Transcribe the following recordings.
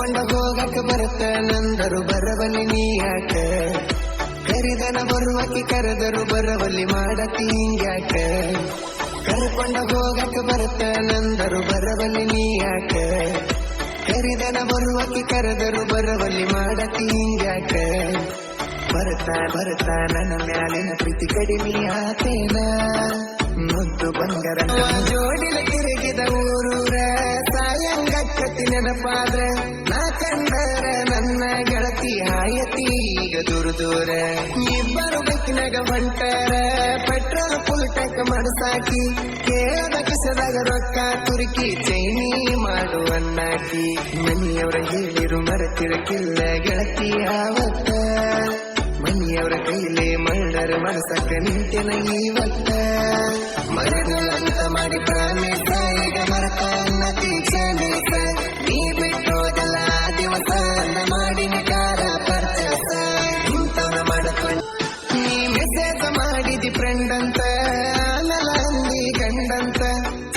ಕರ್ಕೊಂಡ ಹೋಗಕ ಬರುತ್ತ ನಂದರು ಬರವಲ್ಲಿ ನೀ ಯಾಕ ಕರಿದನ ಬರುವಕ್ಕೆ ಕರೆದರು ಬರವಲ್ಲಿ ಮಾಡತಿ ಹಿಂಗ್ಯಾಕ ಕರ್ಕೊಂಡ ಹೋಗಕ ಬರುತ್ತ ನಂದರು ಬರವಲ್ಲಿ ನೀ ಯಾಕ ಕರಿದನ ಬರುವಕ್ಕೆ ಕರೆದರು ಬರವಲ್ಲಿ ಮಾಡತಿ ಹಿಂಗ್ಯಾಕ ಬರ್ತಾ ನನ್ನ ಮ್ಯಾಲಿನ ಪ್ರೀತಿ ಕಡಿಮೆ ಆತೇನ ಮುದ್ದು ಬಂಗರ ಜೋಡಿಲ ತಿರುಗಿದ ಊರೂರ ಸಾಯಂಗಕ್ಕತಿ ನೆನಪಾದ್ರ ನಾ ಕಂಡರ ನನ್ನ ಗೆಳತಿ ಹಾಯತಿ ಈಗ ದೂರ ಇಬ್ಬರು ಬೆಕ್ಕಿನಾಗ ಹೊಂಟಾರ ಪೆಟ್ರೋಲ್ ಫುಲ್ ಟ್ಯಾಂಕ್ ಮಾಡಸಾಕಿ ಕೇಳದ ಕಿಸದಾಗ ರೊಕ್ಕ ತುರುಕಿ ಚೈನಿ ಮಾಡುವನ್ನಾಕಿ ಮನೆಯವರ ಹೇಳಿರು ಮರೆತಿರಕಿಲ್ಲ ಗೆಳತಿ ಆವತ್ತ ಮನೆಯವರ ಕೈಲೇ ಮಳ್ಳರ ಮನಸಕ್ಕ ನಿಂತೆನ ಇವತ್ತ ಮರಗಳಂತ ಮಾಡಿ ಪ್ರಾಮೇಶ ಈಗ ಮರತ ಅನ್ನತಿ ಕ್ಷಮೇಶ ನೀ ಬಿಟ್ಟೋದಲ್ಲ ದಿವಸ ಮಾಡಿನ ಕಾರ ಪರ್ಚಸ ಇಂತವನ ಮಾಡಕೊಂಡು ನೀ ಮೆಸೇಜ್ ಮಾಡಿದಿ ಫ್ರೆಂಡ್ ಅಂತ ನಲ ಅಂದಿ ಗಂಡಂತ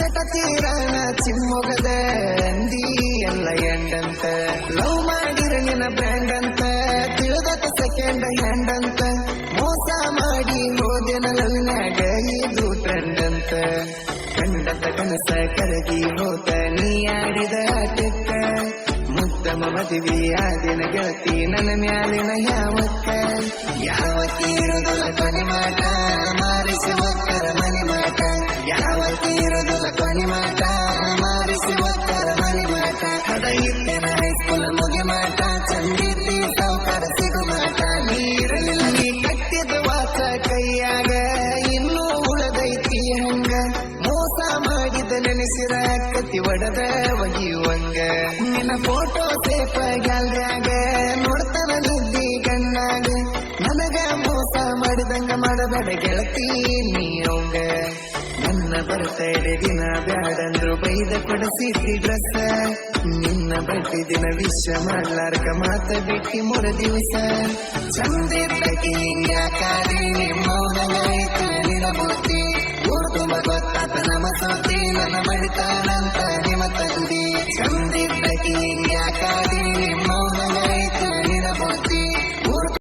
ಚಟ ತೀರಣ ಚಿಮ್ಮೊಗದ ಅಂದಿ ಎಲ್ಲ ಎಂಡಂತ ಲವ್ ಮಾಡಿರ ನಿನ್ನ ಬ್ರ್ಯಾಂಡ್ ಅಂತ ತಿಳಿದತ್ತ ಸೆಕೆಂಡ್ ಹ್ಯಾಂಡ್ ಅಂತ ಮೋಸ ಮಾಡಿ ಹೋದೆನ ಲವ್ನ್ಯಾಗ ಇದು ಟ್ರೆಂಡ್ ಅಂತ ಕಂಡದ ಕನಸ ಕರಗಿ ಹೋತ ನೀ ಆಡಿದ ಆಟಕ್ಕ ಮುದ್ದಮ ಮದುವೆ ಆದಿನ ಗೆಳತಿ ನನ್ನ ಮ್ಯಾಲಿನ ಯಾವತ್ತಿ ಇರುವುದಿಲ್ಲ ಕೊನೆ ಮಾಟ ಮಾರಿಸಿ ಒಕ್ಕರ ಮನೆ ಮಾಟ ಯಾವತ್ತಿ ಇರುವುದಿಲ್ಲ ಕೊನೆ ಮಾಟ ಮಾರಿಸಿ ಒಕ್ಕರ ಮನೆ ಮಾಟ ಅದ ಇತ್ತೇನ ಹೈಸ್ಕೂಲ್ ಮುಗಿ ಮಾಟ ಚಂದಿದ್ದಿ ಸಾವುಕಾರ ಸಿಗು ಮಾಟ ನೀರಲಿಲ್ಲ ನೀ ಕಟ್ಟಿದ ವಾಸ ಕೈಯಾಗ ಇನ್ನೂ ಉಳದೈತಿ ಹಂಗ ಮೋಸ ಮಾಡಿದ ನೆನೆಸಿರ ಕತ್ತಿ ಒಡದ ಒಗಿಯುವಂಗ ನಿನ್ನ ಫೋಟೋ ಸೇಪ ಗ್ಯಾಲ್ರ್ಯಾಗ ನೋಡ್ತಾನ ನಿದ್ದಿ ಕಣ್ಣಾಗ ನನಗ ಮೋಸ ಮಾಡಿದಂಗ ಮಾಡಬೇಡ ಗೆಳತಿ ನೀ ಅವಂಗ ನನ್ನ ಬರ್ತಡೆ ದಿನ ಬ್ಯಾಡಂದ್ರು ಬೈದ ಕೊಡಸಿದ್ದಿ ಡ್ರೆಸ್ ನಿನ್ನ ಬಡ್ಡಿ ದಿನ ವಿಶ್ವ ಮಾಡ್ಲಾರ್ಕ ಮಾತ ಬಿಟ್ಟಿ 3 ದಿವಸ ಚಂದಿದ್ದಕ್ಕೆ ಹಿಂಗ್ಯಾಕಾರಿ ಮೌನ ಆಯ್ತು ನಿನ್ನ ಬುದ್ಧಿ